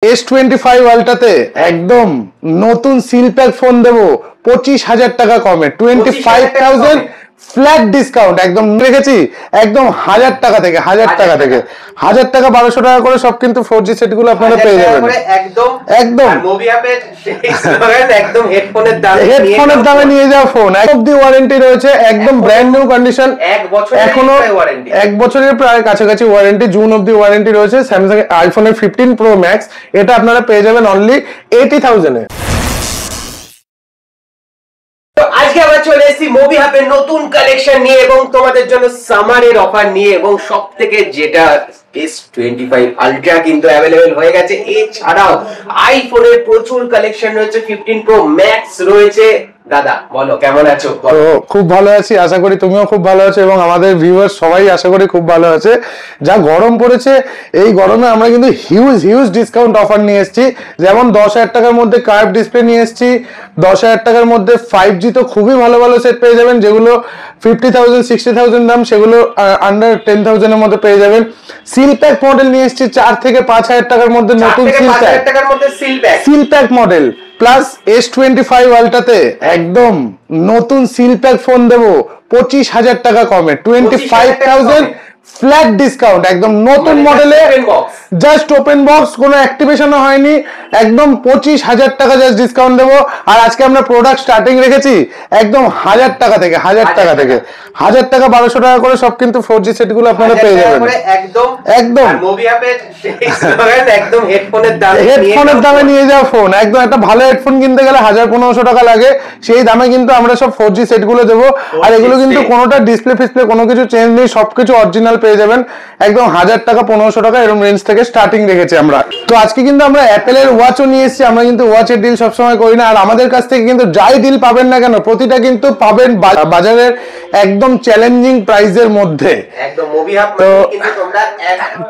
S25 আলট্রাতে একদম নতুন seal pack phone দেবো 25,000 টাকা কমে 25,000 ফ্ল্যাট ডিসকাউন্ট একদম রেখেছি একদম 1,000 টাকা থেকে 1,000 টাকা থেকে 1,000 টাকা 1,200 টাকা করে সব কিন্তু 4G সেট গুলো আপনারা পেয়ে যাবেন একদম একদম মুভি অ্যাপে একদম হেডফোনের দামে নিয়ে যাওয়া ফোন অব্দি ওয়ারেন্টি রয়েছে একদম ব্র্যান্ড নিউ কন্ডিশন এখনো 1 বছরের প্রায় কাছাকাছি ওয়ারেন্টি জুন অব্দি ওয়ারেন্টি রয়েছে স্যামসাং আইফোনের 15 প্রো ম্যাক্স এটা আপনারা পেয়ে যাবেন অনলি 80,000 এ। আজকে আমরা চলে এসেছি মুভি হাবের নতুন কালেকশন নিয়ে এবং তোমাদের জন্য সামারের অফার নিয়ে এবং সবথেকে যেটা S25 আলট্রা কিন্তু अवेलेबल হয়ে গেছে। এছাড়াও আইফোনের প্রচুর কালেকশন রয়েছে, 15 প্রো ম্যাক্স রয়েছে। দাদা বলো কেমন আছো? তো খুব ভালো আছি, আশা করি তুমিও খুব ভালো আছো এবং আমাদের ভিউয়ার্স সবাই আশা করি খুব ভালো আছে। যা গরম পড়েছে এই গরমে আমরা কিন্তু হিউজ ডিসকাউন্ট অফার নিয়ে এসেছি। যেমন 10,000 টাকার মধ্যে কার্ভ ডিসপ্লে নিয়ে এসেছি, 10,000 টাকার মধ্যে 5G তো খুবই ভালো সেট পেয়ে যাবেন, যেগুলো 50,000 60,000 দাম সেগুলো আন্ডার 10,000 এর মধ্যে পেয়ে যাবেন। সিল প্যাক মডেল নিয়ে এসেছি 4 থেকে 5,000 টাকার মধ্যে নতুন seal pack model plus S25 আলট্রাতে একদম নতুন সিল প্যাক ফোন দেবো 25,000 টাকা কমে 25,000 ফ্ল্যাট ডিসকাউন্ট একদম নতুন মডেলে জাস্ট ওপেন বক্স, কোনো অ্যাক্টিভেশন হয়নি, একদম 25,000 টাকা জাস্ট ডিসকাউন্ট দেবো। আর আজকে আমরা প্রোডাক্ট স্টার্টিং রেখেছি একদম 1,000 টাকা থেকে 1,000 টাকা থেকে 1,000 টাকা 1,200 টাকা করে সব কিন্তু 4G সেট গুলো আপনারা পেয়ে যাবেন একদম মুভি অ্যাপে একদম হেডফোনের দামে নিয়ে যাওয়া ফোন। একদম একটা ভালো হেডফোন কিনতে গেলে 1,000-1,500 টাকা লাগে, সেই দামে কিন্তু আমরা সব 4G সেট গুলো দেবো। আর এগুলো কিন্তু কোনোটা ডিসপ্লে ফিসপ্লে কোনো কিছু চেঞ্জ নেই, সবকিছু অরিজিনাল পেয়ে যাবেন একদম 1,000 টাকা 1,500 টাকা এরকম রেঞ্জ থেকে স্টার্টিং রেখেছি আমরা। তো আজকে কিন্তু আমরা অ্যাপেলের ওয়াচও নিয়ে এসেছি, আমরা কিন্তু ওয়াচের ডিল সবসময় করি না। আর আমাদের কাছ থেকে কিন্তু যাই ডিল পাবেন না কেন প্রতিটা কিন্তু পাবেন বাজারের একদম চ্যালেঞ্জিং প্রাইসের মধ্যে। একদম মুভি হাব কিন্তু তোমরা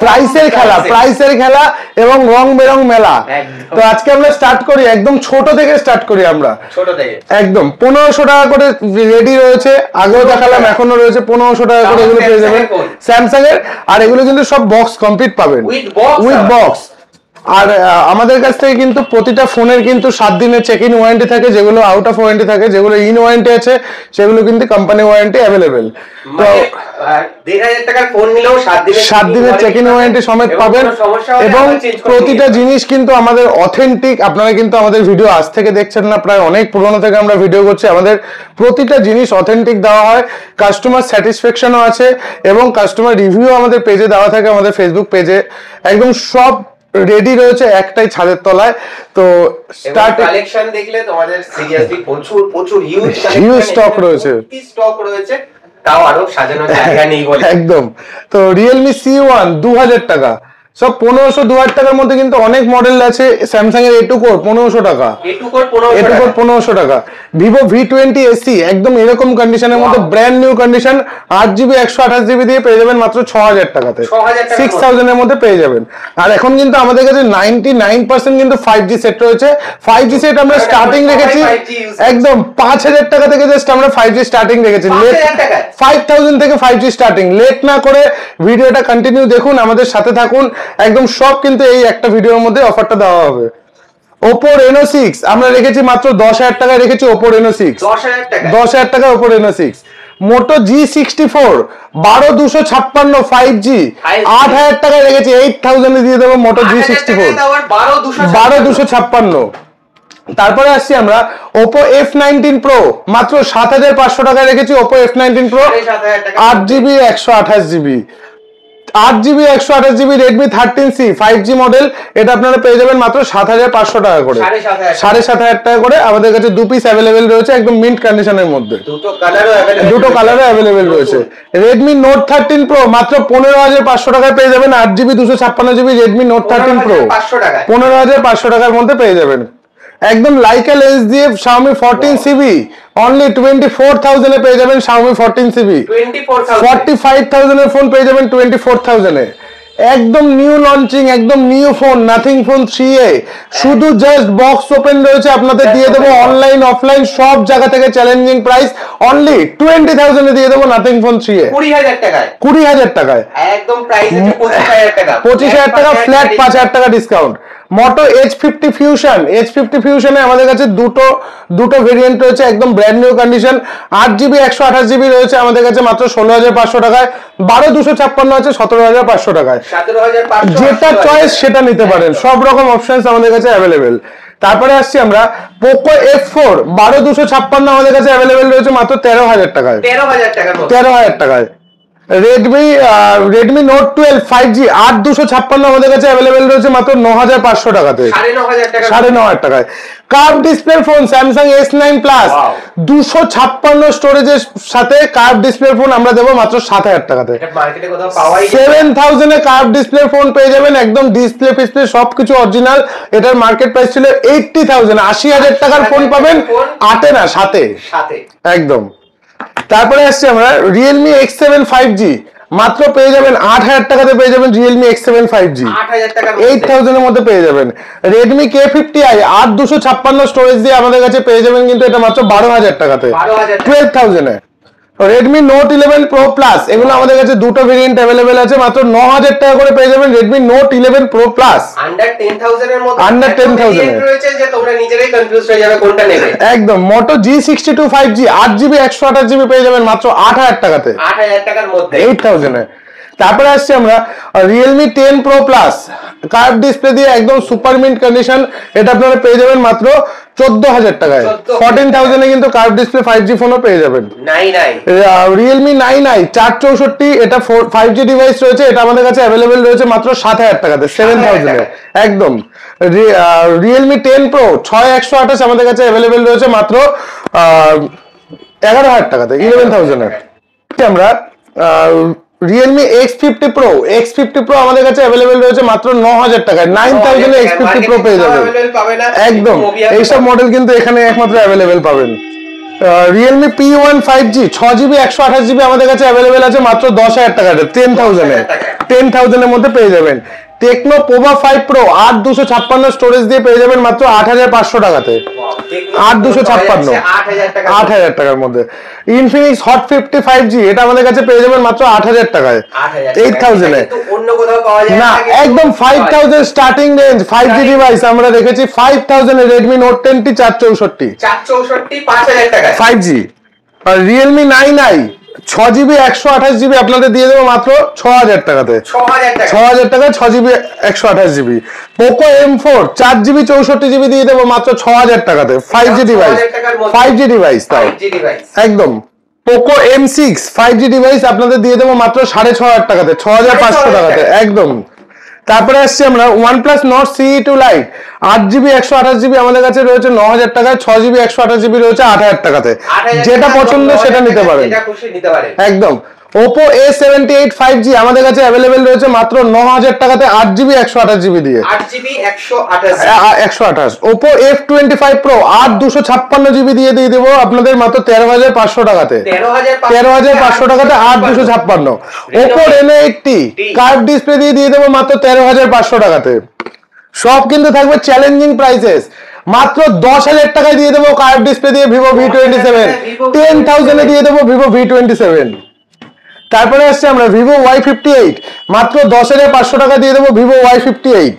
প্রাইসের খেলা এবং রং বেরং মেলা। তো আজকে আমরা স্টার্ট করি একদম ছোট থেকে স্টার্ট করি আমরা ছোট থেকে একদম 1,500 টাকা করে রেডি রয়েছে, আগেও দেখালাম এখনো রয়েছে 1,500 টাকা করে এগুলো পেয়ে যাবেন স্যামসাং এর। আর এগুলো কিন্তু সব বক্স কমপ্লিট পাবেন উইথ বক্স। আর আমাদের কাছ থেকে কিন্তু প্রতিটা ফোনের কিন্তু 7 দিনের চেক ইন ওয়ারেন্টি থাকে, যেগুলো আউট অফ ওয়ারেন্টি থাকে, যেগুলো ইন ওয়ারেন্টি আছে সেগুলো কিন্তু কোম্পানি ওয়ারেন্টি অ্যাভেলেবেল। তো 1,500 টাকার ফোন নিলেও 7 দিনের চেক ইন ওয়ারেন্টি সমেত পাবেন এবং প্রতিটা জিনিস কিন্তু আমাদের অথেন্টিক। আপনারা কিন্তু আমাদের ভিডিও আজ থেকে দেখছেন না, প্রায় অনেক পুরনো থেকে আমরা ভিডিও করছি। আমাদের প্রতিটা জিনিস অথেন্টিক দেওয়া হয়, কাস্টমার স্যাটিসফ্যাকশনও আছে এবং কাস্টমার রিভিউ আমাদের পেজে দেওয়া থাকে, আমাদের ফেসবুক পেজে একদম সব রেডি রয়েছে একটাই ছাদের তলায়। তো স্টার্ট কালেকশন দেখলে তোমাদের সিরিয়াসলি প্রচুর হিউজ স্টক রয়েছে তাও আরো সাজানো জায়গা নেই বলে একদম। তো Realme C1 2,000 টাকা, সব 1,500-2,000 টাকার মধ্যে কিন্তু অনেক মডেল আছে। স্যামসাং এর A2 কোর 1,500 টাকা, A2 কোর 1,500 টাকা। Vivo V20 SC একদম এরকম কন্ডিশনের মধ্যে brand new condition 8GB 128GB দিয়ে পেয়ে যাবেন মাত্র 6,000 টাকাতে, 6,000 এর মধ্যে পেয়ে যাবেন। আর এখন কিন্তু আমাদের কাছে 99% কিন্তু 5G সেট রয়েছে। 5G সেট আমরা স্টার্টিং রেখেছি একদম 5,000 টাকা থেকে, জাস্ট আমরা 5G স্টার্টিং রেখেছি 5,000 থেকে 5G স্টার্টিং। লেট না করে ভিডিওটা কন্টিনিউ দেখুন, আমাদের সাথে থাকুন একদম। সব কিন্তু এই একটা ভিডিওর মধ্যে অফারটা দেওয়া হবে। Oppo Reno 6 আমরা রেখেছি মাত্র 10,000 টাকায় রেখেছি Oppo Reno 6 10,000 টাকা Oppo Reno 6। Moto G64 12,256 5G 8,000 টাকায় রেখেছি 8,000 এ দিয়ে দেবো Moto G64 12,256। তারপরে আসছি আমরা Oppo F19 Pro মাত্র 7,500 টাকায় রেখেছি Oppo F19 Pro 8GB 128GB 8GB 128GB Redmi 13C 5G model, এটা আপনারা পেয়ে যাবেন মাত্র 7,500 টাকা করে, 7,500 টাকা করে। আমাদের কাছে 2 পিস অ্যাভেলেবেল রয়েছে একদম মিন্ট কন্ডিশনের মধ্যে, দুটো কালারও অ্যাভেলেবেল রয়েছে। Redmi Note 13 Pro মাত্র 15,500 টাকায় পেয়ে যাবেন 8GB 256GB Redmi Note 13 Pro 15,500 টাকার মধ্যে পেয়ে যাবেন একদম। লাইকা লেন্স দিয়ে Xiaomi 14CB অনলি 24,000 এ পেয়ে যাবেন Xiaomi 14CB 45,000 এর ফোন পেয়ে যাবেন 24,000 এ একদম নিউ লঞ্চিং, একদম new phone nothing phone 3A শুধু জাস্ট বক্স ওপেন রয়েছে, আপনাদের দিয়ে দেবো অনলাইন অফলাইন সব জায়গা থেকে চ্যালেঞ্জিং প্রাইস অনলি 20,000 এ দিয়ে দেবো নাথিং ফোন 3A 20,000 টাকায় একদম প্রাইস 25,000 টাকা ফ্ল্যাট 5,000 টাকা ডিসকাউন্ট মোটো H50 ফিউশন, H50 ফিউশনে আমাদের কাছে দুটো ভেরিয়েন্ট রয়েছে, একদম brand new condition. 8GB 128GB রয়েছে আমাদের কাছে মাত্র 16,500 টাকায়। 12,256 আছে 17,500 টাকায়। যেটা চয়েস সেটা নিতে পারেন, সব রকম অপশনস আমাদের কাছে অ্যাভেলেবেল। তারপরে আসছি আমরা পোকো F4, 12,256 আমাদের কাছে অ্যাভেলেবেল রয়েছে মাত্র 13,000 টাকায়। 13,000 টাকায়। রেডমি নোট 12 5G 8,256 আমাদের কাছে অ্যাভেলেবেল রয়েছে মাত্র 9,500 টাকাতে, 9,500 টাকায়। Curve display phone Samsung S9 plus 256 স্টোরেজের সাথে কার্ভ ডিসপ্লে ফোন আমরা দেবো মাত্র 7,000 টাকাতে। 7,000 এ কার্ভ ডিসপ্লে ফোন পেয়ে যাবেন, একদম ডিসপ্লে ফিসপ্লে সবকিছু অরিজিনাল। এটার মার্কেট প্রাইস ছিল 80,000, 80,000 টাকার ফোন পাবেন 8 না 7 একদম। তারপরে আসছে আমরা Realme X7 5G, মাত্র পেয়ে যাবেন 8,000 টাকাতে পেয়ে যাবেন Realme X7 5G, 8,000 এর মধ্যে পেয়ে যাবেন। Redmi K50i 8,256 স্টোরেজ দিয়ে আমাদের কাছে পেয়ে যাবেন, কিন্তু এটা মাত্র 12,000 টাকাতে, 12,000 এ। Redmi Note 11 Pro Plus এগুলো আমাদের কাছে দুটো ভেরিয়েন্ট अवेलेबल আছে, মাত্র 9,000 টাকা করে পেয়ে যাবেন Redmi Note 11 Pro Plus। Under 10,000 এর মধ্যে আন্ডার 10,000 এর রয়েছে যে তোমরা নিজেরাই কনফিউজ হয়ে যাবে কোনটা নেবে। একদম। Moto G62 5G 8GB 128GB পেয়ে যাবেন মাত্র 8,000 টাকাতে, 8,000 টাকার মধ্যে, 8,000 এ। তারপরে আসছে আমরা Realme 10 Pro Plus curve display দিয়ে একদম সুপার মিন্ট কন্ডিশন, এটা আপনারা পেয়ে যাবেন মাত্র 14,000 টাকায়। 14,000 এ কিন্তু কার্ভ ডিসপ্লে 5G ফোনও পেয়ে যাবেন। Realme 9i 464 এটা 5G ডিভাইস রয়েছে, এটা আমাদের কাছে अवेलेबल রয়েছে মাত্র 7,000 টাকাতে, 7,000 এ একদম। Realme 10 Pro 6,128 আমাদের কাছে अवेलेबल রয়েছে মাত্র 11,000 টাকাতে, 11,000 এ। আমরা Realme X50 Pro আমাদের কাছে अवेलेबल রয়েছে মাত্র 9,000 টাকায়, 9,000 এ X50 Pro পেয়ে যাবেন একদম। এইসব মডেল কিন্তু এখানে একমাত্র अवेलेबल পাবেন। Realme P1 5G 6GB 128GB আমাদের কাছে अवेलेबल আছে মাত্র 10,000 টাকাতে, 10,000 এ, 10,000 এর মধ্যে পেয়ে যাবেন। Tecno Pova 5 Pro 8,256 স্টোরেজ দিয়ে পেয়ে যাবেন মাত্র 8,500 টাকাতে, 8,256, 8,000 টাকার মধ্যে। Infinix Hot 50 5G এটা আমাদের কাছে পেয়ে যাবেন মাত্র 8,000 টাকায়, 8,000 এ। না একদম 5,000 স্টার্টিং রেঞ্জ 5G ডিভাইস আমরা রেখেছি 5,000 এ Redmi Note 10T 464, 5,000 টাকায় 5G। আর Realme 9i 6GB 128GB আপনাদের দিয়ে দেবো মাত্র 6,000 টাকাতে, 6,000 টাকায় 6GB 128GB। Poco M4 4GB 64GB দিয়ে দেবো মাত্র 6,000 টাকাতে, 5G ডিভাইস, 5G ডিভাইস তাও একদম। Poco M6 5G ডিভাইস আপনাদের দিয়ে দেবো মাত্র 6,500 টাকাতে, 6,500 টাকাতে একদম। তারপরে আসছি আমরা OnePlus Nord CE2 Lite 8GB 128GB আমাদের কাছে রয়েছে 9,000 টাকায়, 6GB 128GB রয়েছে 8,000 টাকাতে। যেটা পছন্দ সেটা নিতে পারেন একদম। Oppo A78 5G আমাদের কাছে अवेलेबल রয়েছে মাত্র 9,000 টাকাতে 8GB 128GB দিয়ে, 128। Oppo F25 Pro 8,256GB দিয়ে দেবো আপনাদের মাত্র 13,500 টাকাতে, 13,500 টাকাতে 8,256। Oppo Reno 80 কার্ভ ডিসপ্লে দিয়ে দেবো মাত্র 13,500 টাকাতে। সব কিন্তু থাকবে চ্যালেঞ্জিং প্রাইসেস, মাত্র 10,000 টাকায় দিয়ে দেবো কার্ভ ডিসপ্লে দিয়ে Vivo V27, 10,000 এ দিয়ে দেবো Vivo V27। তারপরে আসছে আমরা Vivo Y58 মাত্র 10,500 টাকা দিয়ে দেবো Vivo Y58,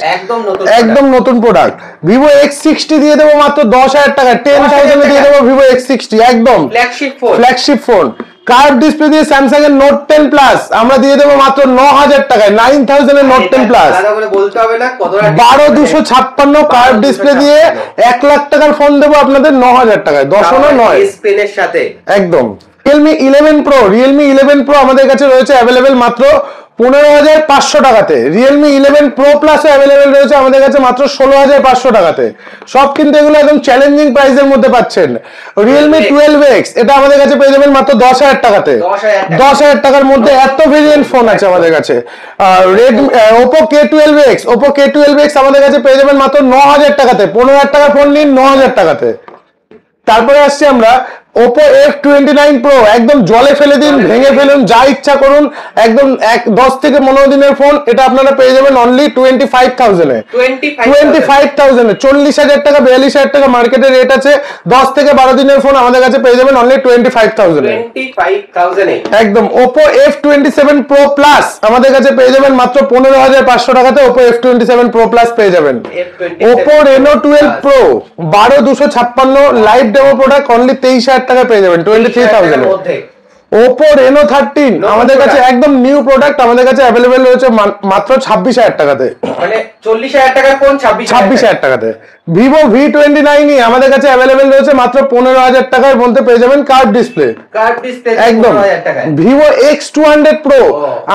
একদম নতুন প্রোডাক্ট। Vivo X60 দিয়ে দেবো মাত্র 10,000 টাকা, 10,000 এ দিয়ে দেবো Vivo X60 একদম ফ্ল্যাগশিপ ফোন। কার্ভ ডিসপ্লে দিয়ে Samsung এর Note 10 Plus আমরা দিয়ে দেবো মাত্র 9,000 টাকায়, 9,000 এর Note 10 Plus, 12,256 কার্ভ ডিসপ্লে দিয়ে 1 লাখ টাকার ফোন দেবো আপনাদের 9,000 টাকায়, 10,900 সাথে একদম। Realme 11 Pro আমাদের কাছে রয়েছে अवेलेबल মাত্র 15,500 টাকাতে। Realme 11 Pro Plus अवेलेबल রয়েছে আমাদের কাছে মাত্র 16,500 টাকাতে। সব কিন্তু এগুলো একদম চ্যালেঞ্জিং প্রাইসের মধ্যে পাচ্ছেন। Realme 12X এটা আমাদের কাছে পেয়ে যাবেন মাত্র 10,000 টাকাতে, 10,000 টাকার মধ্যে এত ভেরিয়েন্ট ফোন আছে আমাদের কাছে। Oppo K12X আমাদের কাছে পেয়ে যাবেন মাত্র 9,000 টাকাতে, 15,000 টাকার ফোন নিন 9,000 টাকাতে। তারপরে আসছি আমরা Oppo F29 Pro একদম জলে ফেলে দিন, ভেঙে ফেলুন, যা ইচ্ছা করুন, একদম 10 থেকে 15 দিনের ফোন। এটা আপনারা পেয়ে যাবেন অনলি 25,000 এ। 25,000 এ 40,000 টাকা 42,000 টাকা মার্কেটে রেট আছে। 10 থেকে 12 দিনের ফোন আমাদের কাছে পেয়ে যাবেন অনলি 25,000 এ। 25,000 এ একদম। Oppo F27 Pro Plus আমাদের কাছে পেয়ে যাবেন মাত্র 15,500 টাকাতে। Oppo F27 Pro Plus পেয়ে যাবেন। Oppo Reno 12 Pro 12,256 live demo product only 23,000 টাকা পেয়ে যাবেন 23,000 এর মধ্যে। Oppo Reno 13 আমাদের কাছে একদম নিউ প্রোডাক্ট, আমাদের কাছে अवेलेबल রয়েছে মাত্র 26,000 টাকাতে। মানে 40,000 টাকার ফোন 26,000 টাকাতে। Vivo V29 আমাদের কাছে अवेलेबल রয়েছে মাত্র 15,000 টাকার মধ্যে পেয়ে যাবেন কার্ভ ডিসপ্লে। একদম। Vivo X200 Pro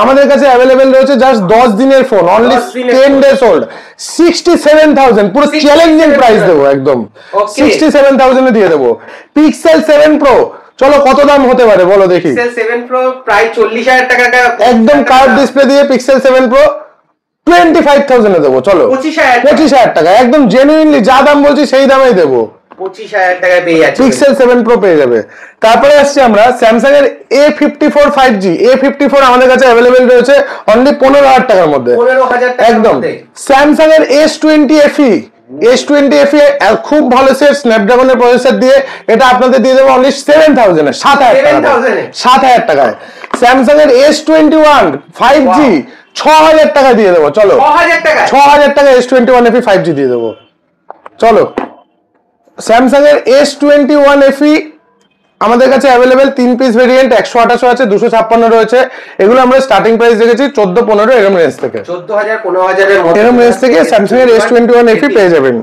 আমাদের কাছে अवेलेबल রয়েছে জাস্ট 10 দিনের ফোন, অনলি 10 days old, 67,000 পুরো চ্যালেঞ্জিং প্রাইস দেবো একদম। 67,000 এ দিয়ে দেবো। Pixel 7 Pro চলো কত দাম হতে পারে বলো দেখি। Pixel 7 Pro প্রায় 40,000 টাকা একদম কার্ভ ডিসপ্লে দিয়ে Pixel 7 Pro 25,000 এ দেবো। চলো 25,000 টাকা একদম জেনুইনলি যা দাম বলছি সেই দামেই দেবো। 25,000 টাকায় পেয়ে যাচ্ছে Pixel 7 Pro পেয়ে যাবে। তারপরে আসছে আমরা Samsung এর A54 5G। A54 আমাদের কাছে अवेलेबल রয়েছে অনলি 15,000 টাকার মধ্যে। 15,000 টাকা একদম। Samsung এর S20 FE খুব ভালো সেট স্ন্যাপড্রাগনের প্রসেসর দিয়ে, এটা আপনাদের দিয়ে দেবো অনলি 7,000 এ 7,000 টাকায়। স্যামসাং এর S21 5G 6,000 টাকা দিয়ে দেবো। চলো 6,000 টাকা S21 FE 5G দিয়ে দেবো। চলো স্যামসাং এর S21 FE আমাদের কাছে अवेलेबल 3 পিস ভেরিয়েন্ট 128 আছে, 256 রয়েছে। এগুলো আমরা স্টার্টিং প্রাইস রেখেছি 14-15 এরকম রেঞ্জ থেকে, 14,000-15,000 এর মধ্যে এরকম রেঞ্জ থেকে স্যামসাং এর S21 FE পেয়ে যাবেন।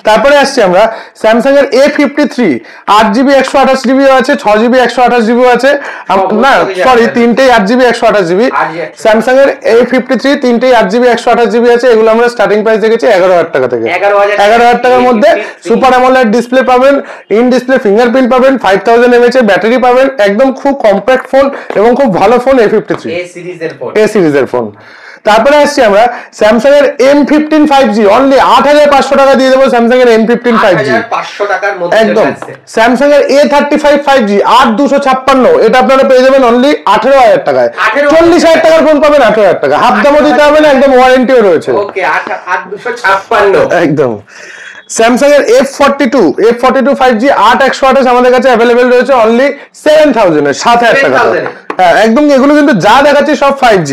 তারপরে আসছি আমরা স্যামসাং এর A53 8GB 128GB আছে, 6GB 128GB আছে। না সরি, তিনটেই 8GB 128GB। স্যামসাং এর A53 তিনটেই 8GB 128GB আছে। এগুলো আমরা স্টার্টিং প্রাইস রেখেছি 11,000 টাকা থেকে। 11,000 টাকার মধ্যে সুপার অ্যামোলেড ডিসপ্লে পাবেন, ইন ডিসপ্লে ফিঙ্গারপ্রিন্ট পাবেন, 5000 mAh এর ব্যাটারি পাবেন। একদম খুব কম্প্যাক্ট ফোন এবং খুব ভালো ফোন A53 এ সিরিজের ফোন। তারপরে আসছি আমরা স্যামসাং এর M15 5G অনলি 8,500 টাকা দিয়ে দেবো। স্যামসাং এর M15 5G 8,500 টাকার মধ্যে একদম। স্যামসাং এর A35 5G 8,256 এটা আপনারা পেয়ে যাবেন অনলি 18,000 টাকায়। 40,000 টাকার ফোন পাবেন 18,000 টাকা, হাফ দামও দিতে হবে না, একদম ওয়ারেন্টিও রয়েছে। ওকে 8,256 একদম। স্যামসাং এর F42 5G 8,128 আমাদের কাছে अवेलेबल রয়েছে অনলি 7,000 এ 7,000 টাকা। হ্যাঁ একদম, এগুলো কিন্তু যা দেখাচ্ছি সব 5G।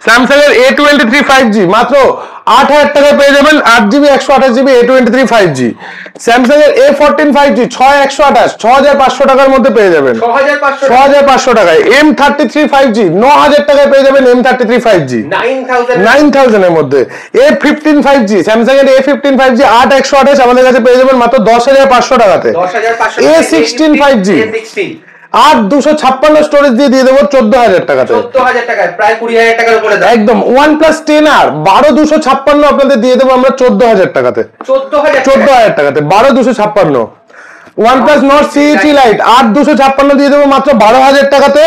স্যামসাং এর A23 5G মাত্র 8,000 টাকায় পেয়ে যাবেন 8GB 128GB A23 5G। Samsung এর A14 5G 6,128 6,500 টাকার মধ্যে পেয়ে যাবেন। 6,500 টাকায়। M33 5G 9,000 টাকায় পেয়ে যাবেন M33 5G 9,000 এর মধ্যে। A15 5G স্যামসাং এর A15 5G 8,128 আমাদের কাছে পেয়ে যাবেন মাত্র 10,500 টাকাতে। A16 5G 8,256 স্টোরেজ দিয়ে দেবো 14,000 টাকাতে। 14,000 টাকায় প্রায় 20,000 টাকার উপরে দাম। একদম। OnePlus 10R 12,256 আপনাদের দিয়ে দেবো আমরা 14,000 টাকাতে। 14,000 টাকাতে 12,256। OnePlus Nord CE Lite 8,256 দিয়ে দেবো মাত্র 12,000 টাকাতে।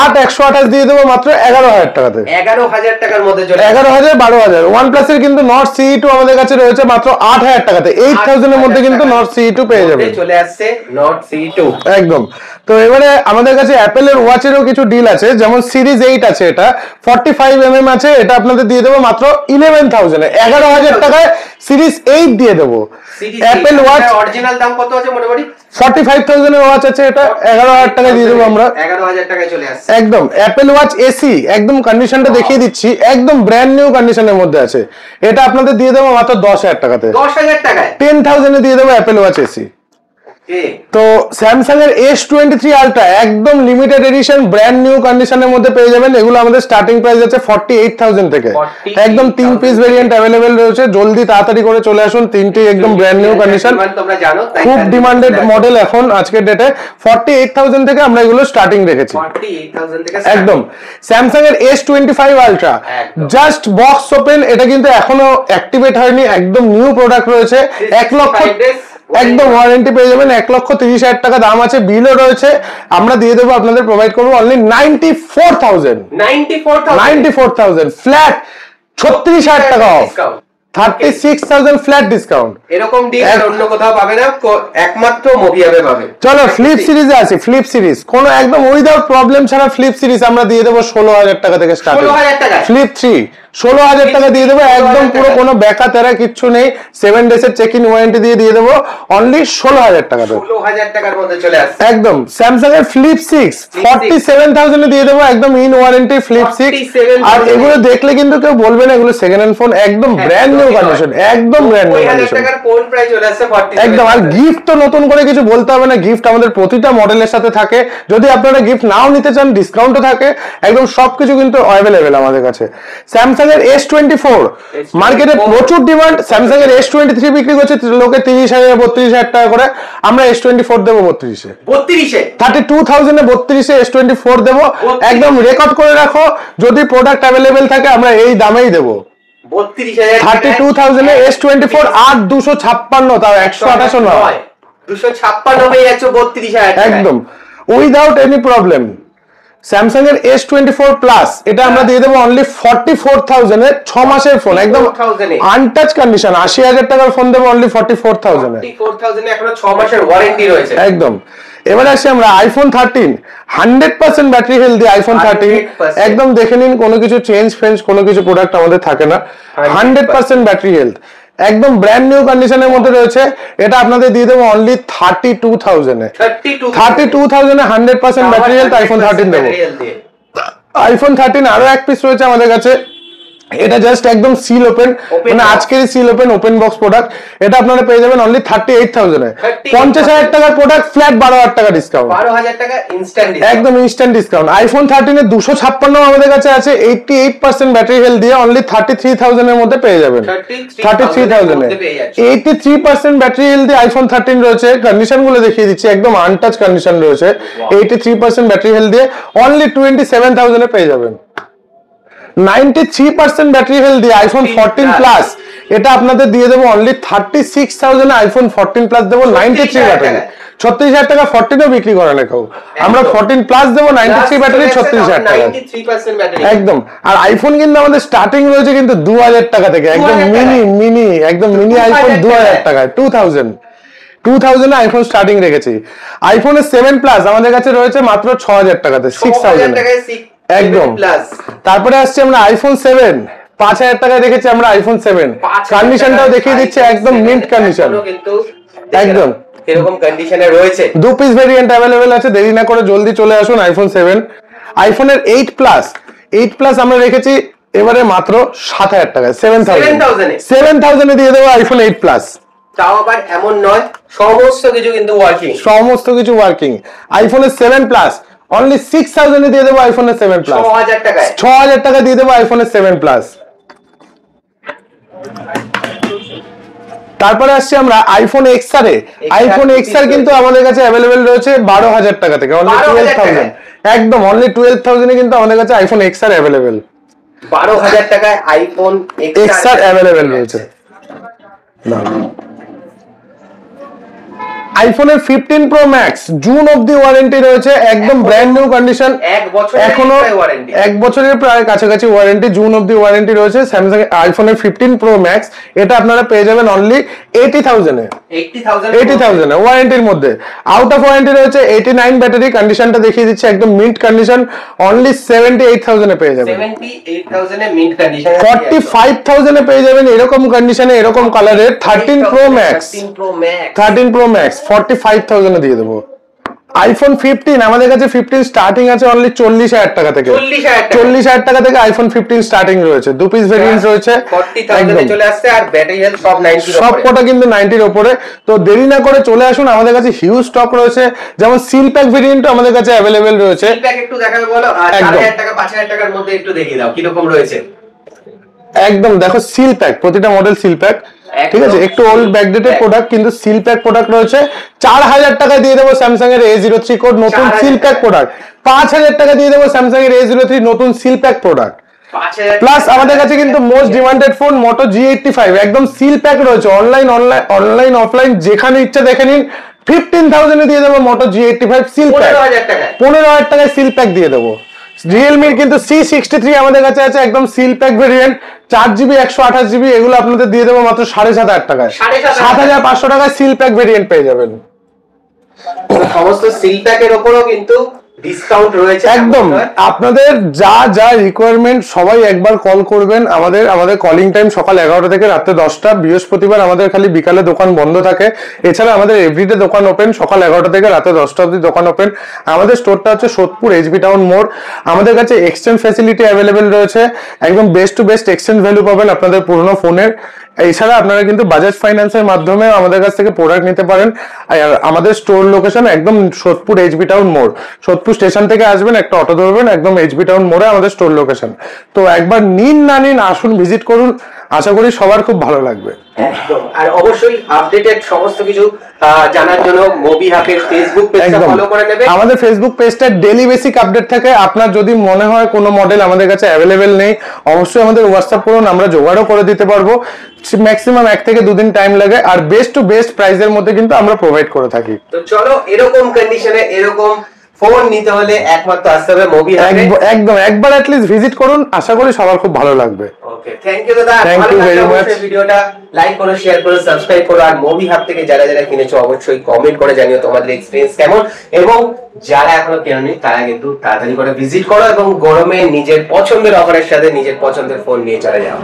8,128 দিয়ে দেবো মাত্র 11,000 টাকাতে। 11,000 টাকার মধ্যে 11,000 12,000। OnePlus এর কিন্তু Nord CE2 আমাদের কাছে রয়েছে মাত্র 8,000 টাকাতে। 8,000 এর মধ্যে কিন্তু Nord CE2 পেয়ে যাবেন। চলে আসছে Nord CE2 একদম। তো এবারে আমাদের কাছে অ্যাপেলের ওয়াচেরও কিছু ডিল আছে, যেমন সিরিজ 8 আছে, এটা 45mm আছে, এটা আপনাদের দিয়ে দেবো মাত্র 11,000 এ 11,000 টাকায় সিরিজ 8 দিয়ে দেবো। অ্যাপেল ওয়াচ অরিজিনাল দাম কত আছে মোটামুটি? 45,000 এর ওয়াচ আছে, এটা 11,000 টাকায় দিয়ে দেবো আমরা। 11,000 টাকায় চলে আসছে একদম। অ্যাপেল ওয়াচ এসি একদম কন্ডিশনটা দেখিয়ে দিচ্ছি, একদম ব্র্যান্ড নিউ কন্ডিশনের মধ্যে আছে। এটা আপনাদের দিয়ে দেবো মাত্র 10,000 টাকাতে। 10,000 টাকায় 10,000 এ দিয়ে দেবো অ্যাপেল ওয়াচ এসি। তো স্যামসাং এর S23 আলট্রা একদম লিমিটেড এডিশন ব্র্যান্ড নিউ কন্ডিশনের মধ্যে পেয়ে যাবেন। এগুলো আমাদের স্টার্টিং প্রাইস আছে 48,000 থেকে। একদম 3 পিস ভেরিয়েন্ট अवेलेबल রয়েছে, জলদি তাড়াতাড়ি করে চলে আসুন। তিনটি একদম ব্র্যান্ড নিউ কন্ডিশন, তোমরা জানো খুব ডিমান্ডেড মডেল এখন আজকের ডেটে। 48,000 থেকে আমরা এগুলো স্টার্টিং রেখেছি। 48,000 থেকে একদম। স্যামসাং এর S25 ultra just box open, এটা কিন্তু এখনো অ্যাক্টিভেট হয়নি, একদম নিউ প্রোডাক্ট রয়েছে। 1 লক্ষ একদম ওয়ারেন্টি পেয়ে যাবেন। 1,30,000 টাকা দাম আছে, বিলও রয়েছে। আমরা দিয়ে দেবো আপনাদের প্রোভাইড করবো অনলি 94,000 ফ্ল্যাট 36,000 টাকা অফ। 36,000 flat discount. এরকম ডিল আর অন্য কোথাও পাবে না, একমাত্র মোবিহাবে পাবে। চলো ফ্লিপ সিরিজে আছে। ফ্লিপ সিরিজ কোন একদম উইদাউট প্রবলেম ছাড়া ফ্লিপ সিরিজ আমরা দিয়ে দেবো 16,000 টাকা থেকে স্টার্ট। 16,000 টাকা ফ্লিপ 3 16,000 টাকা দিয়ে দেবো, একদম পুরো কোনো বেকা তেরা কিচ্ছু নেই, 7 ডেজ এর চেক ইন ওয়ারেন্টি দিয়ে দেবো অনলি 16,000 টাকা। 16,000 টাকার মধ্যে চলে আসছে একদম। স্যামসাং এর ফ্লিপ 6 47,000 এ দিয়ে দেবো একদম ইন ওয়ারেন্টি ফ্লিপ 6। আর এগুলো দেখলে কিন্তু কেউ বলবে না এগুলো সেকেন্ড হ্যান্ড ফোন, একদম ব্র্যান্ড নিউ কন্ডিশন, একদম ব্র্যান্ড নিউ কন্ডিশন একদম। আর গিফট তো নতুন করে কিছু বলতে হবে না, গিফট আমাদের প্রতিটা মডেলের সাথে থাকে। যদি আপনারা গিফট নাও নিতে চান ডিসকাউন্টও থাকে, একদম সবকিছু কিন্তু অ্যাভেলেবেল আমাদের কাছে। স্যামসাং এর S24 মার্কেটে প্রচুর ডিমান্ড। স্যামসাং এর S23 বিক্রি করছে লোকে 30,000 32,000 টাকা করে, আমরা S24 দেবো 32,000 32,000 এ 32,000 S24 দেবো। একদম রেকর্ড করে রাখো, যদি প্রোডাক্ট অ্যাভেলেবেল থাকে আমরা এই দামেই দেবো 32,000 এ S24 আর 256, তাও 128 নয়, 256 হয়ে যাচ্ছে 32,000 একদম উইদাউট এনি প্রবলেম। স্যামসাং এর S24 প্লাস এটা আমরা দিয়ে দেবো অনলি 44,000 এর 6 মাসের ফোন, একদম আনটাচ কন্ডিশন। 80,000 টাকার ফোন দেবো অনলি 44,000 এ। 44,000 এ এখনো 6 মাসের ওয়ারেন্টি রয়েছে একদম। এবারে আসি আমরা আইফোন 13 100% ব্যাটারি হেলদি আইফোন 13। একদম দেখে নিন, কোনো কিছু চেঞ্জ কোনো কিছু প্রোডাক্ট আমাদের থাকে না, 100% ব্যাটারি হেলথ, একদম ব্র্যান্ড নিউ কন্ডিশনের মধ্যে রয়েছে। এটা আপনাদের দিয়ে দেবো অনলি 32,000 এ। 32,000 এ 100% ব্যাটারি হেলথ আইফোন 13 দেবো। আইফোন 13 আরো এক পিস রয়েছে আমাদের কাছে, এটা জাস্ট একদম সিল ওপেন, মানে আজকের সিল ওপেন বক্স প্রোডাক্ট। এটা আপনারা পেয়ে যাবেন অনলি 38,000 এ। 50,000 টাকার প্রোডাক্ট ফ্ল্যাট 12,000 টাকা ডিসকাউন্ট, 12,000 টাকা ইনস্ট্যান্ট, একদম ইনস্ট্যান্ট ডিসকাউন্ট। আইফোন 13 এর 256 আমাদের কাছে আছে, 88% ব্যাটারি হেলথ দিয়ে অনলি 33,000 এর মধ্যে পেয়ে যাবেন। 33,000 এ 83% ব্যাটারি হেলথ দিয়ে আইফোন 13 রয়েছে। কন্ডিশন গুলো দেখিয়ে দিচ্ছি, একদম আনটাচ কন্ডিশন রয়েছে। 83% ব্যাটারি হেলথ দিয়ে অনলি 27,000 এ পেয়ে যাবেন। 93% ব্যাটারি হেলথ দিয়ে আইফোন 14 প্লাস, এটা আপনাদের দিয়ে দেবো অনলি 36,000 এ আইফোন 14 প্লাস দেবো 93 ব্যাটারি। 36,000 টাকা 14 এও বিক্রি করে না কেউ, আমরা 14 প্লাস দেবো 93 ব্যাটারি 36,000 টাকা, একদম। আর আইফোন কিন্তু আমাদের স্টার্টিং রয়েছে কিন্তু 2,000 টাকা থেকে, একদম মিনি আইফোন 2,000 টাকায় 2,000 আইফোন স্টার্টিং রেখেছি। আইফোনের 7 প্লাস আমাদের কাছে রয়েছে মাত্র 6,000 টাকাতে, 6,000 একদম। তারপরে আসছে আমরা আইফোন 7 5,000 টাকায় রেখেছি আমরা আইফোন 7। কন্ডিশনটাও দেখিয়ে দিচ্ছে, একদম মিন্ট কন্ডিশন, একদম এরকম কন্ডিশনে রয়েছে। 2 পিস ভেরিয়েন্ট अवेलेबल আছে, দেরি না করে জলদি চলে আসুন আইফোন 7। আইফোনের 8 প্লাস আমরা রেখেছি এবারে মাত্র 7,000 টাকায়, 7,000 এ দিয়ে দেবো আইফোন 8 প্লাস। তাও আবার এমন নয়, সমস্ত কিছু কিন্তু ওয়ার্কিং। আইফোনের 7 প্লাস অনলি 6,000 এ দিয়ে দেবো আইফোনের 7 প্লাস, 6,000 টাকা দিয়ে দেবো আইফোনের 7 প্লাস। তারপরে আসছি আমরা আইফোন XR এ। আইফোন XR কিন্তু আমাদের কাছে अवेलेबल रয়েছে 12,000 টাকা থেকে, অনলি 12,000, একদম অনলি 12,000 এ কিন্তু আমাদের কাছে আইফোন XR अवेलेबल। 12,000 টাকায় আইফোন XR अवेलेबल রয়েছে। আইফোনের 15 প্রো ম্যাক্স জুন অবধি ওয়ারেন্টি রয়েছে, একদম ব্র্যান্ড নিউ কন্ডিশন, এখনো 1 বছরের প্রায় কাছাকাছি ওয়ারেন্টি, জুন অবধি ওয়ারেন্টি রয়েছে স্যামসাং আইফোনের 15 প্রো ম্যাক্স। এটা আপনারা পেয়ে যাবেন অনলি 80,000 এ, 80,000 এ ওয়ারেন্টির মধ্যে। আউট অফ ওয়ারেন্টি রয়েছে 89 ব্যাটারি, কন্ডিশনটা দেখিয়ে দিচ্ছে একদম মিন্ট কন্ডিশন, অনলি 78,000 এ পেয়ে যাবেন। 78,000 এ মিন্ট কন্ডিশন, 45,000 এ পেয়ে যাবেন এরকম কন্ডিশনে, এরকম কালারের 13 প্রো ম্যাক্স 45,000 এ দিয়ে দেবো। আইফোন 15 আমাদের কাছে 15 স্টার্টিং আছে অনলি 40,000 টাকা থেকে, 40,000 টাকা থেকে আইফোন 15 স্টার্টিং রয়েছে। 2 পিস ভেরিয়েন্ট রয়েছে, 40,000 এ চলে আসছে। আর ব্যাটারি হেলথ সব 90 সব কটা কিন্তু 90 এর উপরে। তো দেরি না করে চলে আসুন, আমাদের কাছে হিউজ স্টক রয়েছে। যেমন সিল প্যাক ভেরিয়েন্টও আমাদের কাছে अवेलेबल রয়েছে। সিল প্যাক একটু দেখাবে বলো, 4,000 টাকা 5,000 টাকার মধ্যে একটু দেখিয়ে দাও কি রকম রয়েছে। একদম দেখো সিল প্যাক, প্রতিটা মডেল সিল প্যাক, ঠিক আছে। একটু ওল্ড ব্যাকডেটেড প্রোডাক্ট কিন্তু সিল প্যাক প্রোডাক্ট রয়েছে। 4,000 টাকা দিয়ে দেবো স্যামসাং এর A03 কোড নতুন সিল প্যাক প্রোডাক্ট। 5,000 টাকা দিয়ে দেবো স্যামসাং এর A03 নতুন সিল প্যাক প্রোডাক্ট। প্লাস আমাদের কাছে কিন্তু মোস্ট ডিমান্ডেড ফোন মোটো G85 একদম সিল প্যাক রয়েছে। অনলাইন অফলাইন যেখানে ইচ্ছা দেখে নিন। 15,000 এ দিয়ে দেবো মোটো G85 সিল প্যাক, 15,000 টাকায় সিল প্যাক দিয়ে দেবো। রিয়েলমির কিন্তু C63 আমাদের কাছে আছে, একদম seal pack variant, 4GB 128GB, এগুলো আপনাদের দিয়ে দেবো মাত্র 7,500 টাকায়। 7,500 টাকায় সিল প্যাক ভেরিয়েন্ট পেয়ে যাবেন। সমস্ত সিল প্যাকের উপরও কিন্তু ডিসকাউন্ট রয়েছে একদম। আপনাদের যা যা রিকোয়ারমেন্ট সবাই একবার কল করবেন। আমাদের কলিং টাইম সকাল 11টা থেকে রাতে 10টা। বৃহস্পতিবার আমাদের খালি বিকালে দোকান বন্ধ থাকে, এছাড়া আমাদের এভরিডে দোকান ওপেন, সকাল 11টা থেকে রাতে 10টা অবধি দোকান ওপেন। আমাদের স্টোরটা হচ্ছে সোদপুর এইচবি টাউন মোড়। আমাদের কাছে এক্সচেঞ্জ ফ্যাসিলিটি অ্যাভেলেবেল রয়েছে, একদম best to best exchange value পাবেন আপনাদের পুরনো ফোনের। এছাড়া আপনারা কিন্তু বাজাজ ফাইন্যান্সের মাধ্যমে আমাদের কাছ থেকে প্রোডাক্ট নিতে পারেন। আর আমাদের স্টোর লোকেশন একদম সোদপুর এইচবি টাউন মোড়। সোদপুর স্টেশন থেকে আসবেন, একটা অটো ধরবেন, একদম এইচবি টাউন মোড়ে আমাদের স্টোর লোকেশন। তো একবার নিন না নিন, আসুন, ভিজিট করুন, আশা করি সবার খুব ভালো লাগবে। একদম। আর অবশ্যই আপডেটেড সমস্ত কিছু জানার জন্য মোবি হাবের ফেসবুক পেজটা ফলো করে নেবেন। আমাদের ফেসবুক পেজটা ডেইলি বেসিক আপডেট থাকে। আপনার যদি মনে হয় কোনো মডেল আমাদের কাছে অ্যাভেলেবেল নেই, অবশ্যই আমাদের হোয়াটসঅ্যাপ করুন, আমরা জোগাড়ও করে দিতে পারবো। ম্যাক্সিমাম 1 থেকে 2 দিন টাইম লাগে, আর বেস্ট টু বেস্ট প্রাইসের মধ্যে কিন্তু আমরা প্রোভাইড করে থাকি। তো চলো, এরকম কন্ডিশনে এরকম ফোন নিতে হলে একমাত্র আসতে হবে মোবি হাবে। একদম, একবার অ্যাট লিস্ট ভিজিট করুন, আশা করি সবার খুব ভালো লাগবে। ওকে, থ্যাংক ইউ দাদা। Thank you very much. ভিডিওটা লাইক করো, শেয়ার করো, সাবস্ক্রাইব করো। আর মোবি হাব থেকে যারা যারা কিনেছো অবশ্যই কমেন্ট করে জানিও তোমাদের এক্সপেরিয়েন্স কেমন, এবং যারা এখনো কেননি তারা কিন্তু তাড়াতাড়ি করে ভিজিট করো এবং গরমে নিজের পছন্দের অফারের সাথে নিজের পছন্দের ফোন নিয়ে চলে যাও।